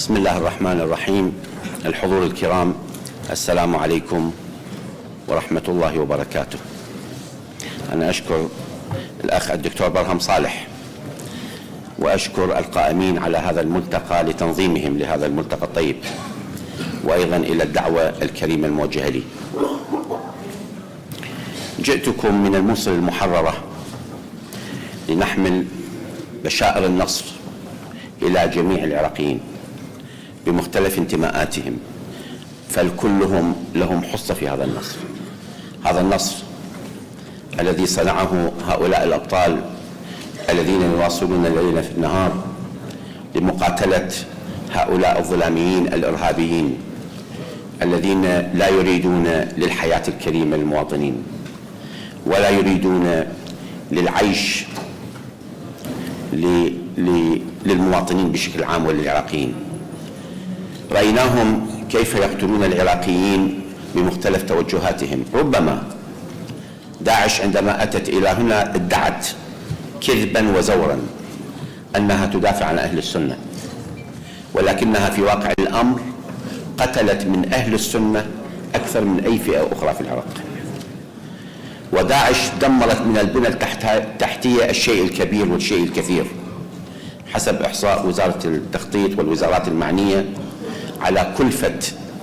بسم الله الرحمن الرحيم. الحضور الكرام، السلام عليكم ورحمة الله وبركاته. أنا أشكر الأخ الدكتور برهم صالح وأشكر القائمين على هذا الملتقى لتنظيمهم لهذا الملتقى الطيب، وأيضا إلى الدعوة الكريمة الموجهة لي. جئتكم من الموصل المحررة لنحمل بشائر النصر إلى جميع العراقيين بمختلف انتماءاتهم، فالكلهم لهم حصة في هذا النصر. هذا النصر الذي صنعه هؤلاء الأبطال الذين يواصلون الليل في النهار لمقاتلة هؤلاء الظلاميين الإرهابيين الذين لا يريدون للحياة الكريمة للمواطنين ولا يريدون للعيش للمواطنين بشكل عام وللعراقيين. رأيناهم كيف يقتلون العراقيين بمختلف توجهاتهم. ربما داعش عندما أتت إلى هنا ادعت كذبا وزورا أنها تدافع عن أهل السنة، ولكنها في واقع الأمر قتلت من أهل السنة أكثر من أي فئة أخرى في العراق. وداعش دمرت من البنى التحتية الشيء الكبير والشيء الكثير حسب إحصاء وزارة التخطيط والوزارات المعنية على كلفة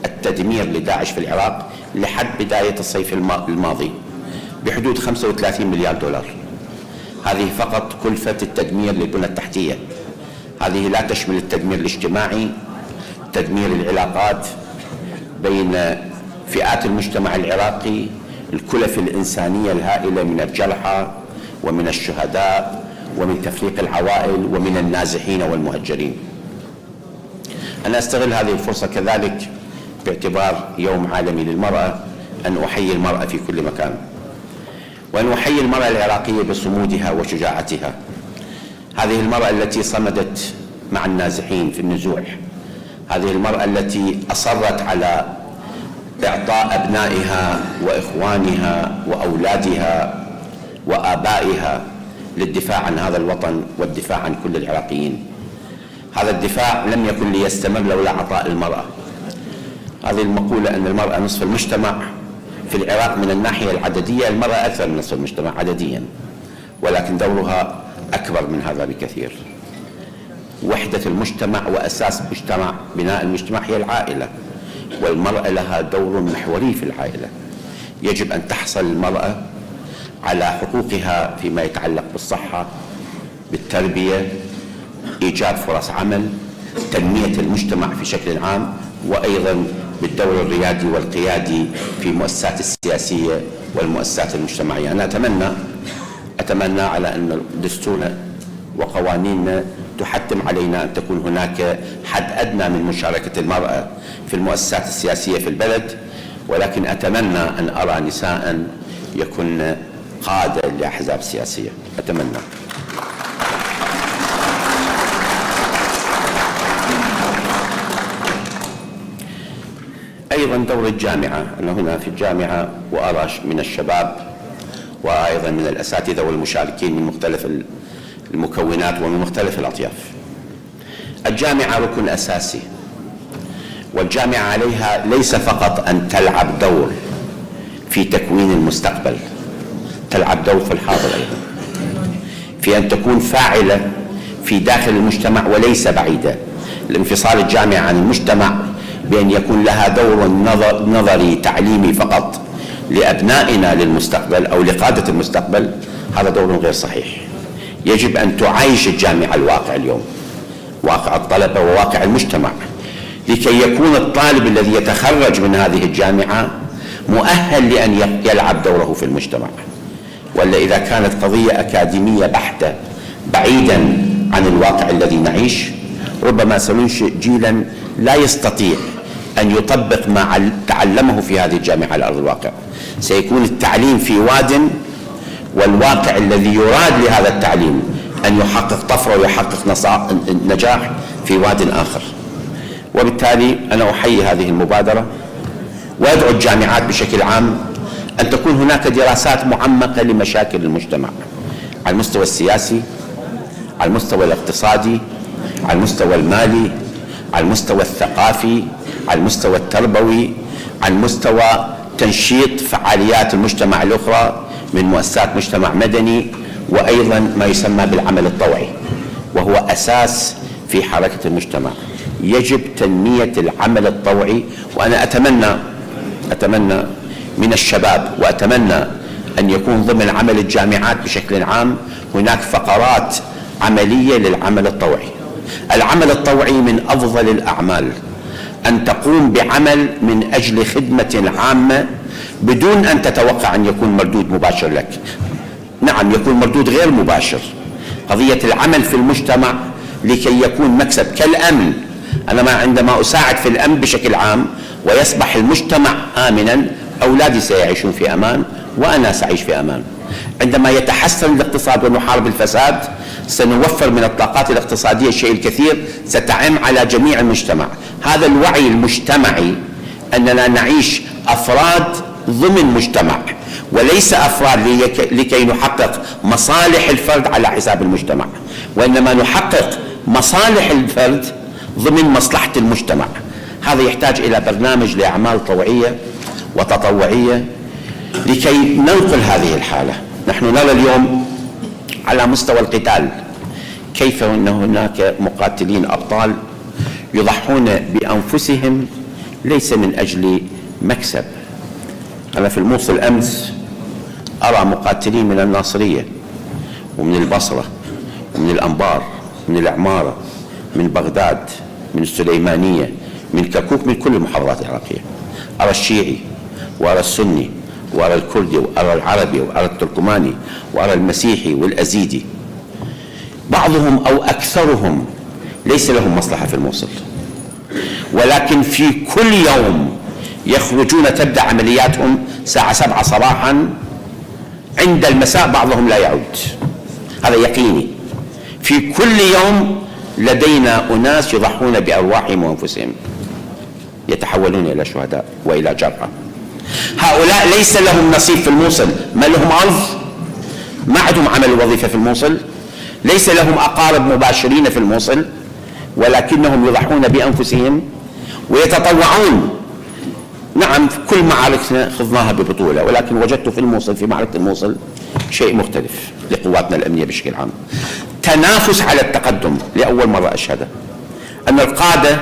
التدمير لداعش في العراق لحد بداية الصيف الماضي بحدود 35 مليار دولار. هذه فقط كلفة التدمير للبنى التحتية، هذه لا تشمل التدمير الاجتماعي، تدمير العلاقات بين فئات المجتمع العراقي، الكلف الإنسانية الهائلة من الجرحى ومن الشهداء ومن تفريق العوائل ومن النازحين والمهجرين. أنا أستغل هذه الفرصة كذلك باعتبار يوم عالمي للمرأة أن أحيي المرأة في كل مكان، وأن أحيي المرأة العراقية بصمودها وشجاعتها. هذه المرأة التي صمدت مع النازحين في النزوح، هذه المرأة التي أصرت على إعطاء أبنائها وإخوانها وأولادها وآبائها للدفاع عن هذا الوطن والدفاع عن كل العراقيين. هذا الدفاع لم يكن ليستمر لولا عطاء المرأة. هذه المقولة أن المرأة نصف المجتمع في العراق من الناحية العددية، المرأة أكثر من نصف المجتمع عدديا، ولكن دورها أكبر من هذا بكثير. وحدة المجتمع وأساس المجتمع، بناء المجتمع هي العائلة، والمرأة لها دور محوري في العائلة. يجب أن تحصل المرأة على حقوقها فيما يتعلق بالصحة، بالتربية، إيجاد فرص عمل، تنمية المجتمع في شكل عام، وأيضا بالدور الريادي والقيادي في المؤسسات السياسية والمؤسسات المجتمعية. أنا أتمنى على أن دستورنا وقوانيننا تحتم علينا أن تكون هناك حد أدنى من مشاركة المرأة في المؤسسات السياسية في البلد، ولكن أتمنى أن أرى نساء يكن قادة لأحزاب سياسية. أتمنى. أيضا دور الجامعة. أنا هنا في الجامعة وأرى من الشباب وأيضا من الأساتذة والمشاركين من مختلف المكونات ومن مختلف الأطياف. الجامعة ركن أساسي، والجامعة عليها ليس فقط أن تلعب دور في تكوين المستقبل، تلعب دور في الحاضر أيضا، في أن تكون فاعلة في داخل المجتمع وليس بعيدة. الانفصال الجامعة عن المجتمع بأن يكون لها دور نظري تعليمي فقط لأبنائنا للمستقبل أو لقادة المستقبل، هذا دور غير صحيح. يجب أن تعايش الجامعة الواقع اليوم، واقع الطلبة وواقع المجتمع، لكي يكون الطالب الذي يتخرج من هذه الجامعة مؤهل لأن يلعب دوره في المجتمع. ولا إذا كانت قضية أكاديمية بحتة بعيدا عن الواقع الذي نعيش، ربما سننشئ جيلا لا يستطيع أن يطبق ما تعلمه في هذه الجامعة على أرض الواقع. سيكون التعليم في واد، والواقع الذي يراد لهذا التعليم أن يحقق طفرة ويحقق نجاح في واد آخر. وبالتالي أنا أحيي هذه المبادرة، وأدعو الجامعات بشكل عام أن تكون هناك دراسات معمقة لمشاكل المجتمع على المستوى السياسي، على المستوى الاقتصادي، على المستوى المالي، على المستوى الثقافي، على المستوى التربوي، على مستوى تنشيط فعاليات المجتمع الأخرى من مؤسسات مجتمع مدني، وأيضا ما يسمى بالعمل الطوعي، وهو أساس في حركة المجتمع. يجب تنمية العمل الطوعي، وأنا أتمنى من الشباب، وأتمنى أن يكون ضمن عمل الجامعات بشكل عام هناك فقرات عملية للعمل الطوعي. العمل الطوعي من أفضل الأعمال، أن تقوم بعمل من أجل خدمة عامة بدون أن تتوقع أن يكون مردود مباشر لك. نعم، يكون مردود غير مباشر. قضية العمل في المجتمع لكي يكون مكسب كالأمن. أنا عندما أساعد في الأمن بشكل عام ويصبح المجتمع آمنا، أولادي سيعيشون في أمان وأنا سأعيش في أمان. عندما يتحسن الاقتصاد ونحارب الفساد، سنوفر من الطاقات الاقتصادية الشيء الكثير ستعم على جميع المجتمع. هذا الوعي المجتمعي أننا نعيش أفراد ضمن مجتمع، وليس أفراد لكي نحقق مصالح الفرد على حساب المجتمع، وإنما نحقق مصالح الفرد ضمن مصلحة المجتمع. هذا يحتاج إلى برنامج لأعمال طوعية وتطوعية لكي ننقل هذه الحالة. نحن نرى اليوم على مستوى القتال كيف أن هناك مقاتلين أبطال يضحون بأنفسهم ليس من أجل مكسب. أنا في الموصل أمس أرى مقاتلين من الناصرية ومن البصرة ومن الأنبار، من العمارة، من بغداد، من السليمانية، من كركوك، من كل المحافظات العراقية. أرى الشيعي وأرى السني وأرى الكردي وأرى العربي وأرى التركماني وأرى المسيحي والأزيدي. بعضهم أو أكثرهم ليس لهم مصلحة في الموصل، ولكن في كل يوم يخرجون، تبدأ عملياتهم الساعة 7 صباحا، عند المساء بعضهم لا يعود. هذا يقيني. في كل يوم لدينا أناس يضحون بأرواحهم وأنفسهم، يتحولون إلى شهداء وإلى جرحى. هؤلاء ليس لهم نصيب في الموصل، ما لهم أرض، ما عندهم عمل وظيفة في الموصل، ليس لهم أقارب مباشرين في الموصل، ولكنهم يضحون بأنفسهم ويتطوعون. نعم، كل معاركنا خضناها ببطولة، ولكن وجدت في الموصل، في معركة الموصل، شيء مختلف لقواتنا الأمنية بشكل عام. تنافس على التقدم، لأول مرة أشهده، أن القادة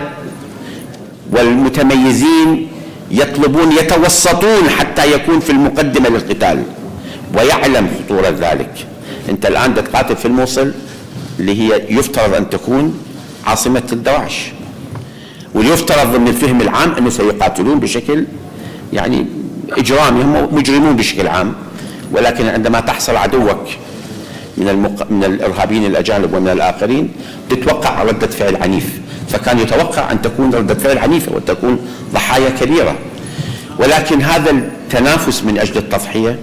والمتميزين يطلبون، يتوسطون حتى يكون في المقدمة للقتال، ويعلم خطورة ذلك. أنت الآن تقاتل في الموصل اللي هي يفترض أن تكون عاصمة الدواعش، ويفترض ضمن الفهم العام أنه سيقاتلون بشكل يعني إجرامي، هم مجرمون بشكل عام. ولكن عندما تحصل عدوك من الإرهابيين الأجانب ومن الآخرين، تتوقع ردة فعل عنيف، فكان يتوقع أن تكون ردة فعل عنيفة وتكون ضحايا كبيرة. ولكن هذا التنافس من أجل التضحية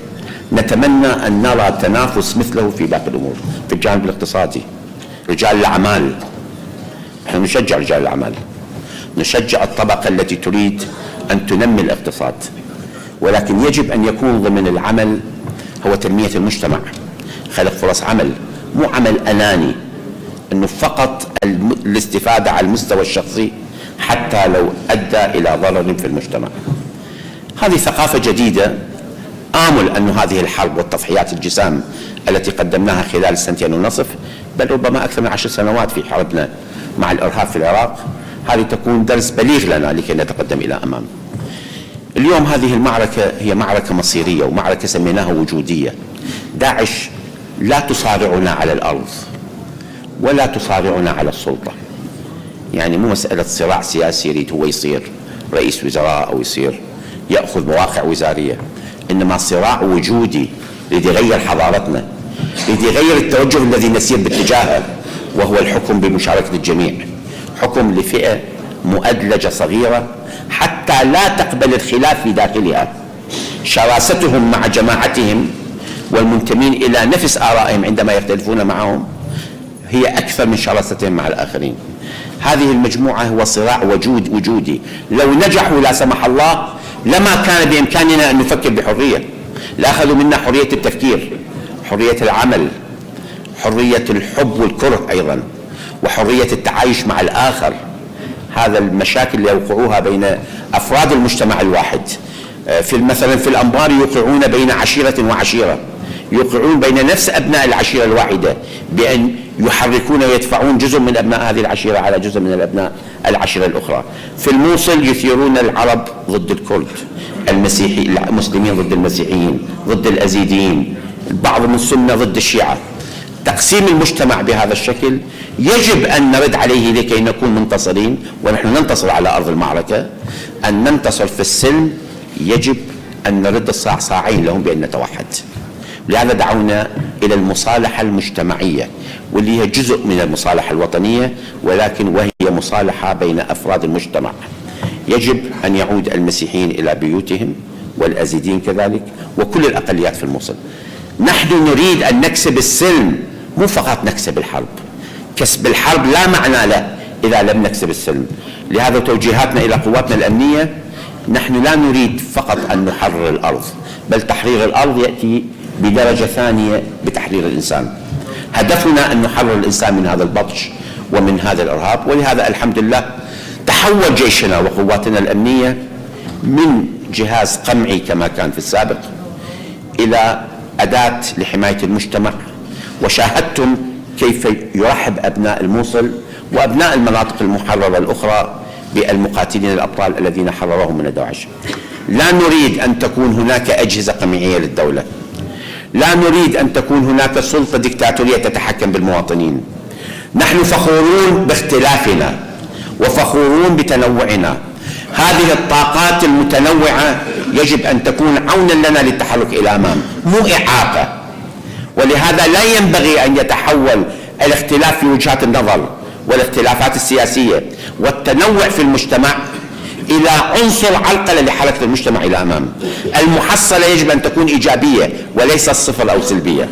نتمنى أن نرى تنافس مثله في باقي الأمور. في الجانب الاقتصادي، رجال الأعمال، نحن نشجع رجال الأعمال، نشجع الطبقة التي تريد أن تنمي الاقتصاد، ولكن يجب أن يكون ضمن العمل هو تنمية المجتمع، خلق فرص عمل، مو عمل أناني أنه فقط الاستفادة على المستوى الشخصي حتى لو أدى إلى ضرر في المجتمع. هذه ثقافة جديدة. آمل أن هذه الحرب والتضحيات الجسام التي قدمناها خلال السنتين ونصف، بل ربما أكثر من 10 سنوات في حربنا مع الإرهاب في العراق، هذه تكون درس بليغ لنا لكي نتقدم إلى أمام. اليوم هذه المعركة هي معركة مصيرية، ومعركة سميناها وجودية. داعش لا تصارعنا على الأرض ولا تصارعنا على السلطة، يعني مو مسألة صراع سياسي يريد هو يصير رئيس وزراء أو يصير يأخذ مواقع وزارية، إنما صراع وجودي يريد يغير حضارتنا، يريد يغير التوجه الذي نسير باتجاهه، وهو الحكم بمشاركة الجميع، حكم لفئة مؤدلجة صغيرة حتى لا تقبل الخلاف في داخلها. شراستهم مع جماعتهم والمنتمين إلى نفس آرائهم عندما يختلفون معهم هي أكثر من شراستهم مع الآخرين. هذه المجموعة هو صراع وجودي. لو نجحوا لا سمح الله لما كان بإمكاننا أن نفكر بحرية. لا أخذوا منا حرية التفكير، حرية العمل، حرية الحب والكره أيضا، وحرية التعايش مع الآخر. هذا المشاكل اللي يوقعوها بين أفراد المجتمع الواحد. مثلا في الأنبار يوقعون بين عشيرة وعشيرة، يوقعون بين نفس أبناء العشيرة الواحدة بأن يحركون ويدفعون جزء من أبناء هذه العشيرة على جزء من الأبناء العشيرة الأخرى. في الموصل يثيرون العرب ضد الكرد، المسلمين ضد المسيحيين، ضد الأزيديين، بعض من السنة ضد الشيعة. تقسيم المجتمع بهذا الشكل يجب أن نرد عليه لكي نكون منتصرين، ونحن ننتصر على أرض المعركة. أن ننتصر في السلم يجب أن نرد الصعصاعين لهم بأن نتوحد. لهذا دعونا إلى المصالحة المجتمعية، واللي هي جزء من المصالحة الوطنية، ولكن وهي مصالحة بين أفراد المجتمع. يجب أن يعود المسيحيين إلى بيوتهم، والأزيدين كذلك، وكل الأقليات في الموصل. نحن نريد أن نكسب السلم، مو فقط نكسب الحرب. كسب الحرب لا معنى له إذا لم نكسب السلم. لهذا توجيهاتنا إلى قواتنا الأمنية، نحن لا نريد فقط أن نحرر الأرض، بل تحرير الأرض يأتي بدرجة ثانية بتحرير الإنسان. هدفنا أن نحرر الإنسان من هذا البطش ومن هذا الإرهاب. ولهذا الحمد لله تحول جيشنا وقواتنا الأمنية من جهاز قمعي كما كان في السابق إلى أداة لحماية المجتمع. وشاهدتم كيف يرحب أبناء الموصل وأبناء المناطق المحررة الأخرى بالمقاتلين الأبطال الذين حرروهم من داعش. لا نريد أن تكون هناك أجهزة قمعية للدولة، لا نريد أن تكون هناك سلطة ديكتاتورية تتحكم بالمواطنين. نحن فخورون باختلافنا وفخورون بتنوعنا. هذه الطاقات المتنوعة يجب أن تكون عونا لنا للتحرك إلى الأمام، مو إعاقة. ولهذا لا ينبغي أن يتحول الاختلاف في وجهات النظر والاختلافات السياسية والتنوع في المجتمع إلى عنصر علقلة لحركة المجتمع إلى الأمام. المحصلة يجب أن تكون إيجابية وليس الصفر أو سلبية.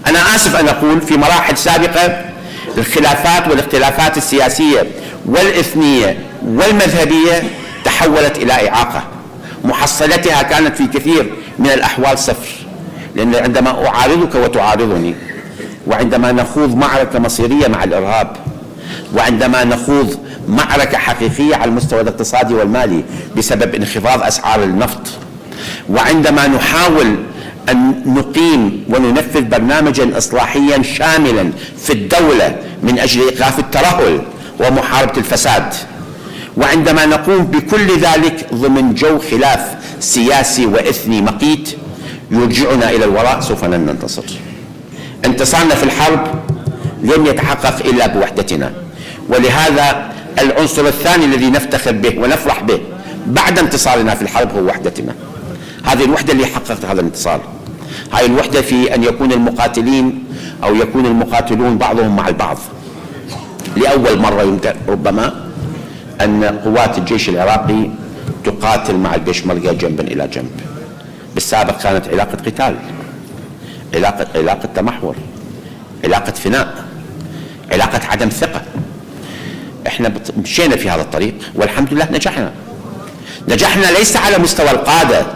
أنا آسف أن أقول في مراحل سابقة الخلافات والاختلافات السياسية والإثنية والمذهبية تحولت إلى إعاقة، محصلتها كانت في كثير من الأحوال صفر. لأن عندما أعارضك وتعارضني، وعندما نخوض معركة مصيرية مع الإرهاب، وعندما نخوض معركة حقيقية على المستوى الاقتصادي والمالي بسبب انخفاض أسعار النفط، وعندما نحاول أن نقيم وننفذ برنامجا إصلاحيا شاملا في الدولة من أجل إيقاف الترهل ومحاربة الفساد، وعندما نقوم بكل ذلك ضمن جو خلاف سياسي وإثني مقيت يرجعنا إلى الوراء، سوف لن ننتصر. انتصارنا في الحرب لن يتحقق إلا بوحدتنا. ولهذا العنصر الثاني الذي نفتخر به ونفرح به بعد انتصارنا في الحرب هو وحدتنا. هذه الوحدة اللي حققت هذا الانتصار. هذه الوحدة في أن يكون المقاتلين أو يكون المقاتلون بعضهم مع البعض. لأول مرة يمكن ربما أن قوات الجيش العراقي تقاتل مع البيشمركة جنبا إلى جنب. بالسابق كانت علاقة قتال، علاقة تمحور، علاقة فناء، علاقة عدم ثقة. احنا مشينا في هذا الطريق والحمد لله نجحنا ليس على مستوى القادة.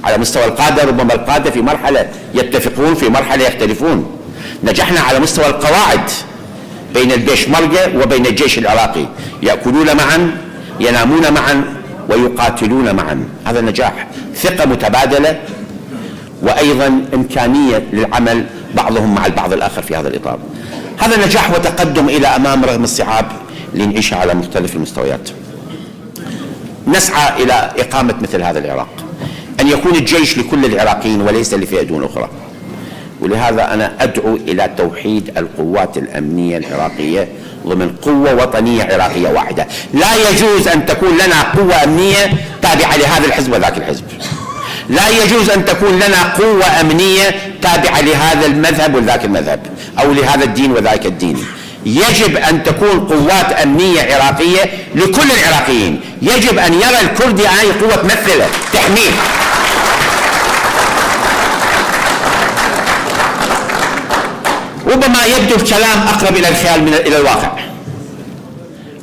على مستوى القادة ربما القادة في مرحلة يتفقون، في مرحلة يختلفون. نجحنا على مستوى القواعد بين البيشمركة وبين الجيش العراقي، يأكلون معا، ينامون معا، ويقاتلون معا. هذا نجاح، ثقة متبادلة، وأيضا إمكانية للعمل بعضهم مع البعض الآخر في هذا الإطار. هذا نجاح وتقدم إلى أمام رغم الصعاب اللي نعيشها على مختلف المستويات. نسعى إلى إقامة مثل هذا العراق، أن يكون الجيش لكل العراقيين وليس لفئة دون أخرى. ولهذا أنا أدعو إلى توحيد القوات الأمنية العراقية ضمن قوة وطنية عراقية واحدة. لا يجوز أن تكون لنا قوة أمنية تابعة لهذا الحزب وذاك الحزب. لا يجوز أن تكون لنا قوة أمنية تابعة لهذا المذهب وذاك المذهب، أو لهذا الدين وذاك الدين. يجب أن تكون قوات أمنية عراقية لكل العراقيين. يجب أن يرى الكردي أي قوة ممثلة تحميه. ربما يبدو الكلام أقرب إلى الخيال من إلى الواقع،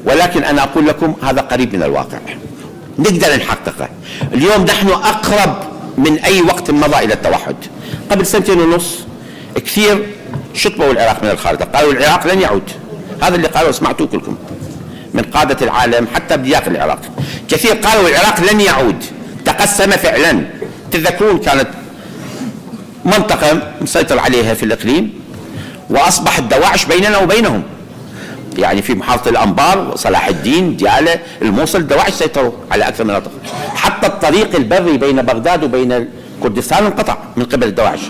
ولكن أنا أقول لكم هذا قريب من الواقع، نقدر نحققه. اليوم نحن أقرب من أي وقت مضى إلى التوحد. قبل 2.5 سنين كثير شطبوا العراق من الخارطة، قالوا العراق لن يعود. هذا اللي قالوا سمعتوه كلكم من قادة العالم حتى بداخل العراق، كثير قالوا العراق لن يعود، تقسم فعلا. تذكرون كانت منطقة مسيطر عليها في الإقليم وأصبح الدواعش بيننا وبينهم، يعني في محافظة الأنبار، صلاح الدين، ديالى، الموصل، الدواعش سيطروا على أكثر من مناطق. حتى الطريق البري بين بغداد وبين كردستان انقطع من قبل الدواعش.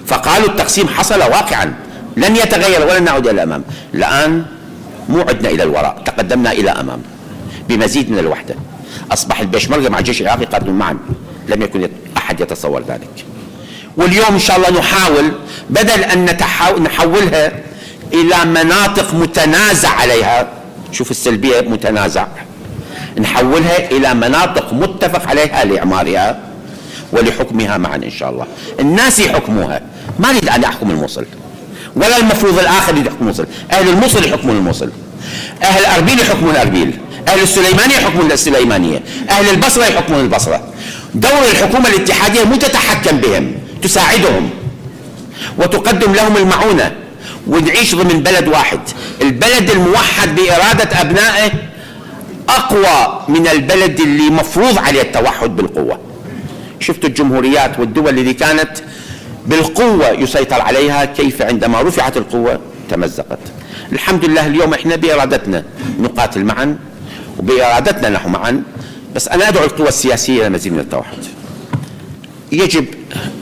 فقالوا التقسيم حصل واقعا لن يتغير ولن نعود إلى الأمام. الآن مو عدنا إلى الوراء، تقدمنا إلى أمام بمزيد من الوحدة. أصبح البيشمركة مع الجيش العراقي يقاتلون معا، لم يكن أحد يتصور ذلك. واليوم إن شاء الله نحاول بدل أن نحولها إلى مناطق متنازع عليها، شوف السلبية متنازع، نحولها إلى مناطق متفق عليها لإعمارها ولحكمها معا إن شاء الله. الناس يحكموها، ما أريد أن أحكم الموصل ولا المفروض الآخر يحكم الموصل. أهل الموصل يحكمون الموصل، أهل أربيل يحكمون أربيل، أهل السليمانية يحكمون السليمانية، أهل البصرة يحكمون البصرة. دور الحكومة الاتحادية مو تتحكم بهم، تساعدهم وتقدم لهم المعونة، ونعيش ضمن بلد واحد. البلد الموحد بإرادة أبنائه أقوى من البلد اللي مفروض عليه التوحد بالقوة. شفتوا الجمهوريات والدول اللي كانت بالقوة يسيطر عليها كيف عندما رفعت القوة تمزقت. الحمد لله اليوم احنا بإرادتنا نقاتل معا وبإرادتنا نحن معا، بس أنا أدعو القوى السياسية لمزيد من التوحد. يجب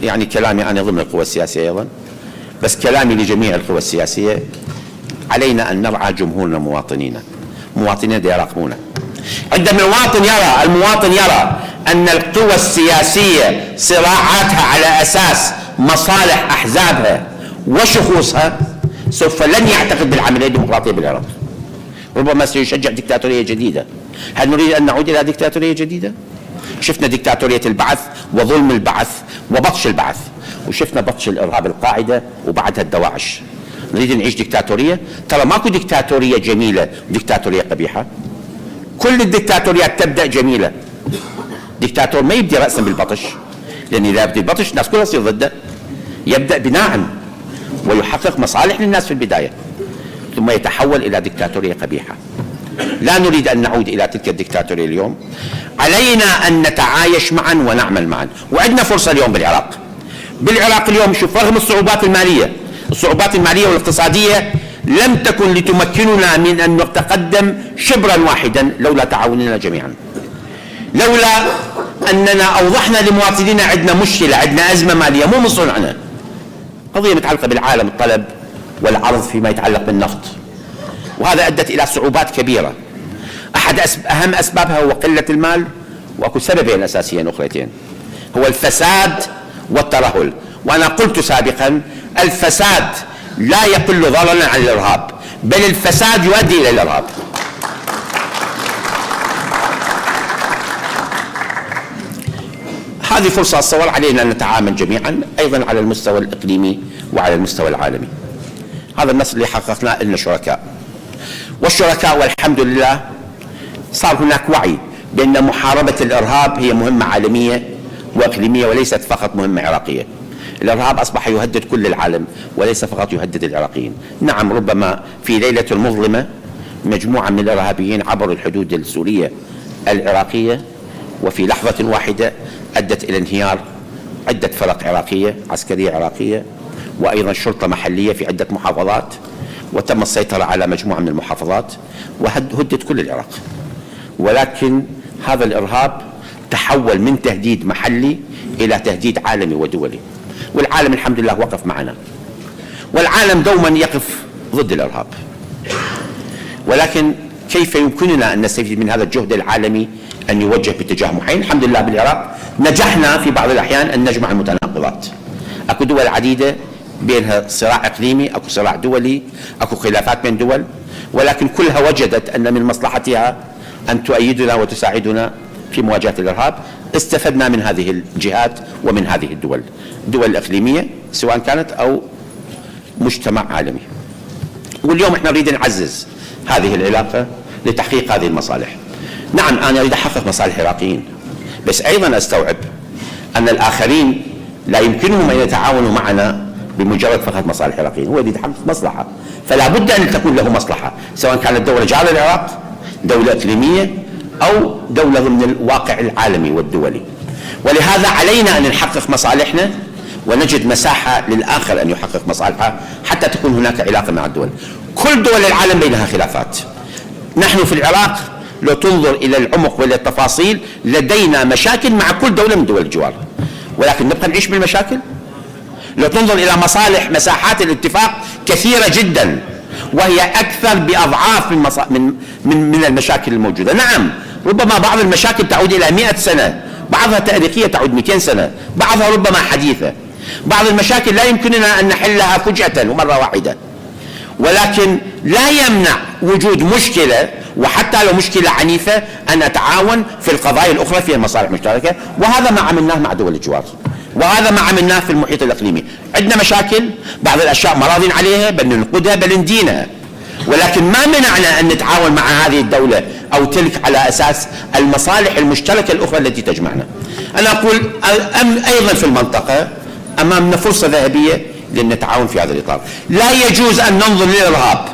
يعني كلامي أنا ضمن القوى السياسية أيضا، بس كلامي لجميع القوى السياسية، علينا أن نرعى جمهورنا مواطنين يراقبونا. عندما المواطن يرى أن القوى السياسية صراعاتها على أساس مصالح أحزابها وشخوصها، سوف لن يعتقد بالعملية الديمقراطية بالعراق، ربما سيشجع ديكتاتورية جديدة. هل نريد أن نعود إلى ديكتاتورية جديدة؟ شفنا ديكتاتورية البعث وظلم البعث وبطش البعث، وشفنا بطش الإرهاب القاعدة وبعدها الدواعش. نريد نعيش ديكتاتورية؟ ترى ماكو ديكتاتورية جميلة وديكتاتورية قبيحة، كل الديكتاتوريات تبدأ جميلة. ديكتاتور ما يبدي رأسا بالبطش، لأن إذا يبدي البطش الناس كلها تصير ضده. يبدأ بناء ويحقق مصالح للناس في البداية، ثم يتحول إلى ديكتاتورية قبيحة. لا نريد أن نعود إلى تلك الديكتاتورية اليوم. علينا أن نتعايش معا ونعمل معا، وعندنا فرصة اليوم بالعراق اليوم. شوف، رغم الصعوبات المالية والاقتصادية لم تكن لتمكننا من أن نتقدم شبرا واحدا لولا تعاوننا جميعا، لولا أننا أوضحنا لمواطنينا عندنا مشكلة، عندنا أزمة مالية مو من صنعنا، قضية متعلقة بالعالم، الطلب والعرض فيما يتعلق بالنفط، وهذا أدت إلى صعوبات كبيرة. أحد أهم أسبابها هو قلة المال، وأكو سببين أساسيين أخرتين، هو الفساد والترهل. وأنا قلت سابقا الفساد لا يقل ضررا عن الإرهاب، بل الفساد يؤدي إلى الإرهاب. هذه فرصة أتصور علينا أن نتعامل جميعا أيضا على المستوى الإقليمي وعلى المستوى العالمي. هذا النصر اللي حققناه لنا شركاء، والشركاء والحمد لله صار هناك وعي بأن محاربة الإرهاب هي مهمة عالمية وإقليمية وليست فقط مهمة عراقية. الإرهاب أصبح يهدد كل العالم وليس فقط يهدد العراقيين. نعم، ربما في ليلة مظلمة مجموعة من الإرهابيين عبروا الحدود السورية العراقية، وفي لحظة واحدة أدت إلى انهيار عدة فرق عراقية عسكرية عراقية، وأيضا شرطة محلية في عدة محافظات، وتم السيطرة على مجموعة من المحافظات وهدد كل العراق. ولكن هذا الإرهاب تحول من تهديد محلي إلى تهديد عالمي ودولي، والعالم الحمد لله وقف معنا، والعالم دوما يقف ضد الإرهاب. ولكن كيف يمكننا أن نستفيد من هذا الجهد العالمي أن يوجه باتجاه معين؟ الحمد لله بالعراق نجحنا في بعض الأحيان أن نجمع المتناقضات. أكو دول عديدة بينها صراع إقليمي، أكو صراع دولي، أكو خلافات بين دول، ولكن كلها وجدت أن من مصلحتها أن تؤيدنا وتساعدنا في مواجهة الإرهاب. استفدنا من هذه الجهات ومن هذه الدول الإقليمية سواء كانت أو مجتمع عالمي. واليوم احنا نريد نعزز هذه العلاقة لتحقيق هذه المصالح. نعم، أنا أريد أحقق مصالح العراقيين، بس أيضا أستوعب أن الآخرين لا يمكنهم أن يتعاونوا معنا بمجرد فقط مصالح العراقيين. هو يريد يحقق مصلحة، فلا بد أن تكون له مصلحة، سواء كانت الدولة جارة العراق، دولة إقليمية أو دولة ضمن الواقع العالمي والدولي. ولهذا علينا أن نحقق مصالحنا ونجد مساحة للآخر أن يحقق مصالحه حتى تكون هناك علاقة مع الدول. كل دول العالم بينها خلافات. نحن في العراق لو تنظر إلى العمق وإلى التفاصيل لدينا مشاكل مع كل دولة من دول الجوار، ولكن نبقى نعيش بالمشاكل. لو تنظر إلى مصالح مساحات الاتفاق كثيرة جدا، وهي أكثر بأضعاف من المشاكل الموجودة. نعم، ربما بعض المشاكل تعود إلى 100 سنة، بعضها تاريخية تعود 200 سنة، بعضها ربما حديثة. بعض المشاكل لا يمكننا أن نحلها فجأة ومرة واحدة، ولكن لا يمنع وجود مشكلة، وحتى لو مشكلة عنيفة، أن نتعاون في القضايا الأخرى فيها مصالح مشتركة. وهذا ما عملناه مع دول الجوار، وهذا ما عملناه في المحيط الإقليمي. عندنا مشاكل، بعض الأشياء ما راضين عليها، بل ننقدها بل ندينها، ولكن ما منعنا أن نتعاون مع هذه الدولة أو تلك على أساس المصالح المشتركة الأخرى التي تجمعنا. أنا أقول أيضا في المنطقة أمامنا فرصة ذهبية للتعاون في هذا الإطار. لا يجوز أن ننظر للإرهاب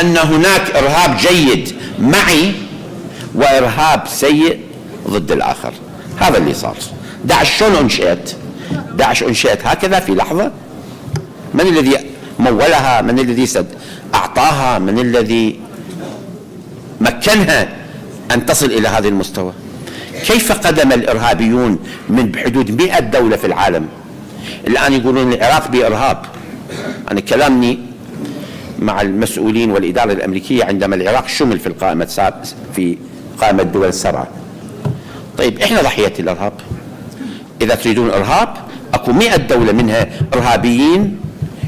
أن هناك إرهاب جيد معي وإرهاب سيء ضد الآخر. هذا اللي صار. داعش شلون أنشئت؟ داعش أنشئت هكذا في لحظة. من الذي مولها؟ من الذي أعطاها؟ من الذي مكنها أن تصل إلى هذا المستوى؟ كيف قدم الإرهابيون من بحدود 100 دولة في العالم الآن يقولون العراق بإرهاب؟ أنا كلامني مع المسؤولين والإدارة الأمريكية عندما العراق شمل في قائمة الدول السبعة. طيب إحنا ضحية الإرهاب. إذا تريدون إرهاب، أكو 100 دولة منها إرهابيين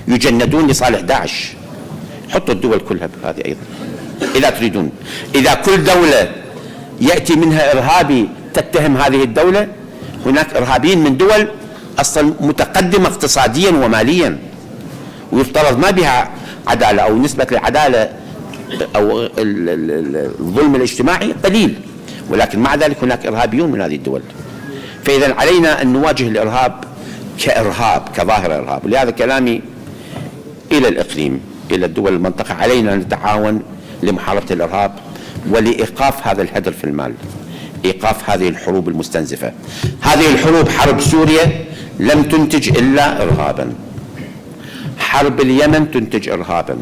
يجندون لصالح داعش. حطوا الدول كلها هذه أيضا إذا تريدون. إذا كل دولة يأتي منها إرهابي تتهم هذه الدولة، هناك إرهابيين من دول أصلا متقدمة اقتصاديا وماليا ويفترض ما بها عدالة أو نسبة العدالة أو الظلم الاجتماعي قليل، ولكن مع ذلك هناك إرهابيون من هذه الدول. فإذا علينا أن نواجه الإرهاب كإرهاب، كظاهرة إرهاب. ولهذا كلامي إلى الإقليم، إلى الدول المنطقة، علينا أن نتعاون لمحاربة الإرهاب ولإيقاف هذا الهدر في المال، إيقاف هذه الحروب المستنزفة. هذه الحروب، حرب سوريا لم تنتج إلا إرهابا، حرب اليمن تنتج إرهابا،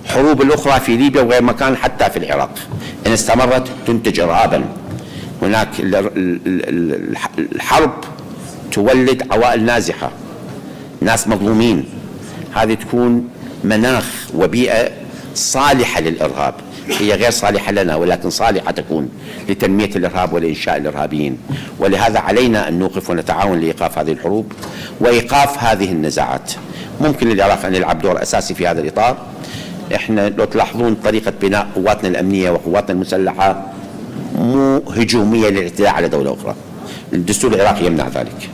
حروب الأخرى في ليبيا وغير مكان حتى في العراق إن استمرت تنتج إرهابا. هناك الحرب تولد عوائل نازحة، ناس مظلومين. هذه تكون مناخ وبيئة صالحة للإرهاب. هي غير صالحة لنا ولكن صالحة تكون لتنمية الإرهاب ولإنشاء الإرهابيين. ولهذا علينا أن نوقف ونتعاون لإيقاف هذه الحروب وإيقاف هذه النزاعات. ممكن للعراق أن يلعب دور أساسي في هذا الإطار. إحنا لو تلاحظون طريقة بناء قواتنا الأمنية وقواتنا المسلحة مو هجومية للاعتداء على دولة أخرى. الدستور العراقي يمنع ذلك.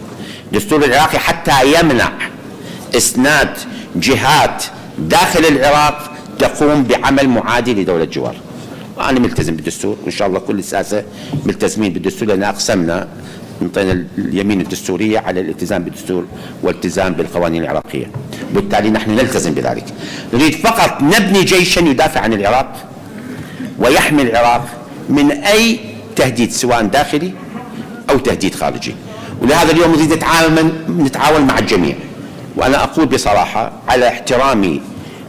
الدستور العراقي حتى يمنع إسناد جهات داخل العراق تقوم بعمل معادي لدولة جوار. وأنا ملتزم بالدستور، وإن شاء الله كل الساسة ملتزمين بالدستور، لأن أقسمنا انطينا اليمين الدستورية على الالتزام بالدستور والالتزام بالقوانين العراقية، بالتالي نحن نلتزم بذلك. نريد فقط نبني جيشا يدافع عن العراق ويحمي العراق من أي تهديد سواء داخلي أو تهديد خارجي. ولهذا اليوم نريد نتعاون مع الجميع. وأنا أقول بصراحة على احترامي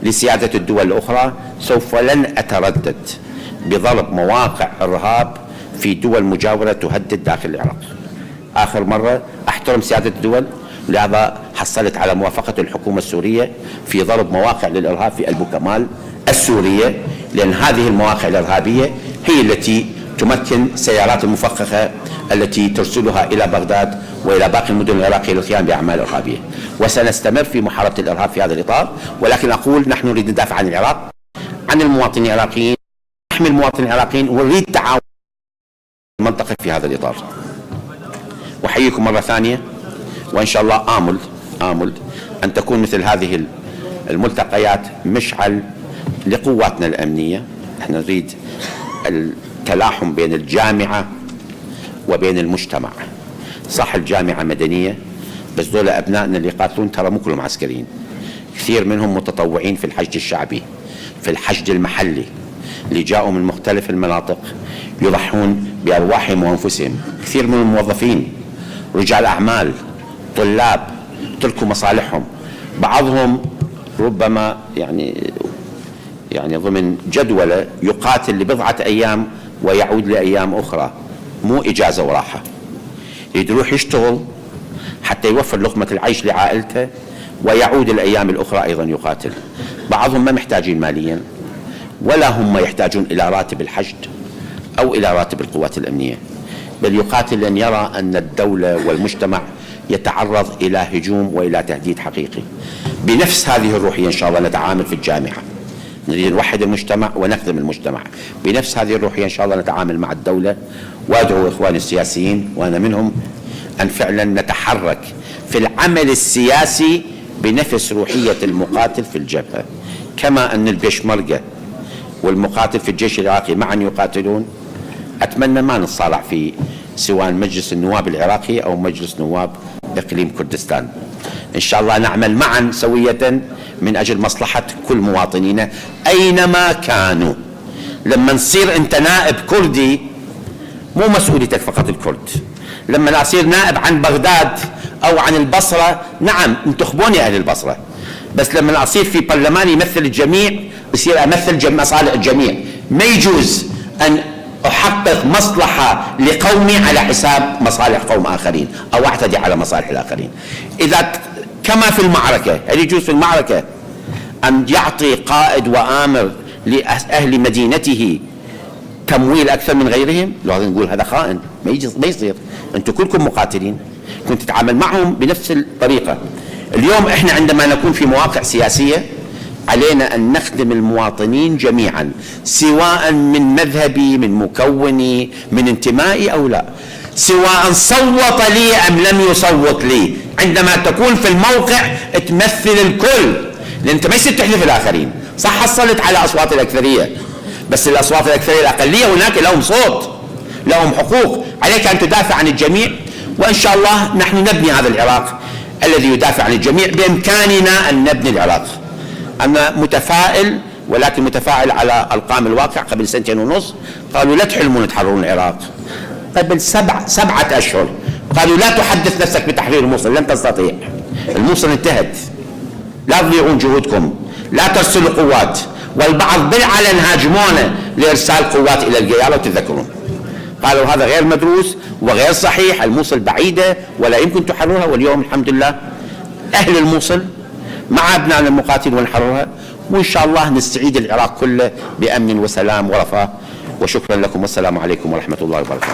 لسيادة الدول الأخرى سوف لن أتردد بضرب مواقع إرهاب في دول مجاورة تهدد داخل العراق. آخر مرة أحترم سيادة الدول، ولهذا حصلت على موافقة الحكومة السورية في ضرب مواقع للإرهاب في ألبو كمال السورية، لأن هذه المواقع الإرهابية هي التي تمكن سيارات المفخخة التي ترسلها إلى بغداد وإلى باقي المدن العراقية للقيام بأعمال إرهابية. وسنستمر في محاربة الإرهاب في هذا الإطار. ولكن أقول نحن نريد ندافع عن العراق، عن المواطنين العراقيين، نحمي المواطنين العراقيين، ونريد تعاون المنطقة في هذا الإطار. وحييكم مرة ثانية، وإن شاء الله آمل أن تكون مثل هذه الملتقيات مشعل لقواتنا الأمنية. نحن نريد التلاحم بين الجامعة وبين المجتمع. صح الجامعة مدنية، بس دول أبنائنا اللي يقاتلون ترى مو كلهم عسكريين، كثير منهم متطوعين في الحشد الشعبي، في الحشد المحلي، اللي جاءوا من مختلف المناطق يضحون بأرواحهم وأنفسهم. كثير من الموظفين رجال أعمال طلاب تركوا مصالحهم، بعضهم ربما يعني ضمن جدولة يقاتل لبضعة أيام ويعود لأيام أخرى، مو إجازة وراحة، يروح يشتغل حتى يوفر لقمة العيش لعائلته ويعود الأيام الأخرى أيضا يقاتل. بعضهم ما محتاجين ماليا ولا هم يحتاجون إلى راتب الحشد أو إلى راتب القوات الأمنية، بل يقاتل لأن يرى أن الدولة والمجتمع يتعرض إلى هجوم وإلى تهديد حقيقي. بنفس هذه الروحية إن شاء الله نتعامل في الجامعة، نريد نوحد المجتمع ونخدم المجتمع. بنفس هذه الروحية إن شاء الله نتعامل مع الدولة، وأدعو إخواني السياسيين وأنا منهم أن فعلا نتحرك في العمل السياسي بنفس روحية المقاتل في الجبهة، كما أن البيشمركة والمقاتل في الجيش العراقي معا يقاتلون. أتمنى ما نتصارع في سواء مجلس النواب العراقي أو مجلس نواب إقليم كردستان. إن شاء الله نعمل معا سوية من أجل مصلحة كل مواطنينا أينما كانوا. لما نصير أنت نائب كردي مو مسؤوليتك فقط الكرد، لما أصير نائب عن بغداد أو عن البصرة، نعم انتخبوني أهل البصرة، بس لما أصير في برلمان يمثل الجميع يصير أمثل مصالح الجميع. ما يجوز أن أحقق مصلحة لقومي على حساب مصالح قوم آخرين أو أعتدي على مصالح الآخرين. إذا كما في المعركة، هل يجوز في المعركة أن يعطي قائد وآمر لأهل مدينته تمويل أكثر من غيرهم؟ لازم نقول هذا خائن، ما يصير. أنتم كلكم مقاتلين، كنت تتعامل معهم بنفس الطريقة. اليوم إحنا عندما نكون في مواقع سياسية علينا أن نخدم المواطنين جميعا، سواء من مذهبي، من مكوني، من انتمائي أو لا، سواء صوت لي أم لم يصوت لي. عندما تكون في الموقع تمثل الكل، لأن أنت ما يصير تحلف الآخرين. صح حصلت على أصوات الأكثرية، بس الأصوات الأكثرية الأقلية هناك لهم صوت، لهم حقوق، عليك أن تدافع عن الجميع. وإن شاء الله نحن نبني هذا العراق الذي يدافع عن الجميع، بإمكاننا أن نبني العراق. أنا متفائل، ولكن متفائل على أرقام الواقع. قبل 2.5 سنين قالوا لا تحلمون تحررون العراق، قبل 7 أشهر قالوا لا تحدث نفسك بتحرير الموصل، لن تستطيع، الموصل انتهت، لا تضيعون جهودكم، لا ترسلوا قوات. والبعض بالعلن هاجمونا لإرسال قوات إلى القيالة، وتذكرون قالوا هذا غير مدروس وغير صحيح، الموصل بعيدة ولا يمكن تحررها. واليوم الحمد لله أهل الموصل مع أبنائنا المقاتلين ونحررها، وإن شاء الله نستعيد العراق كله بأمن وسلام ورفاه. وشكرا لكم، والسلام عليكم ورحمة الله وبركاته.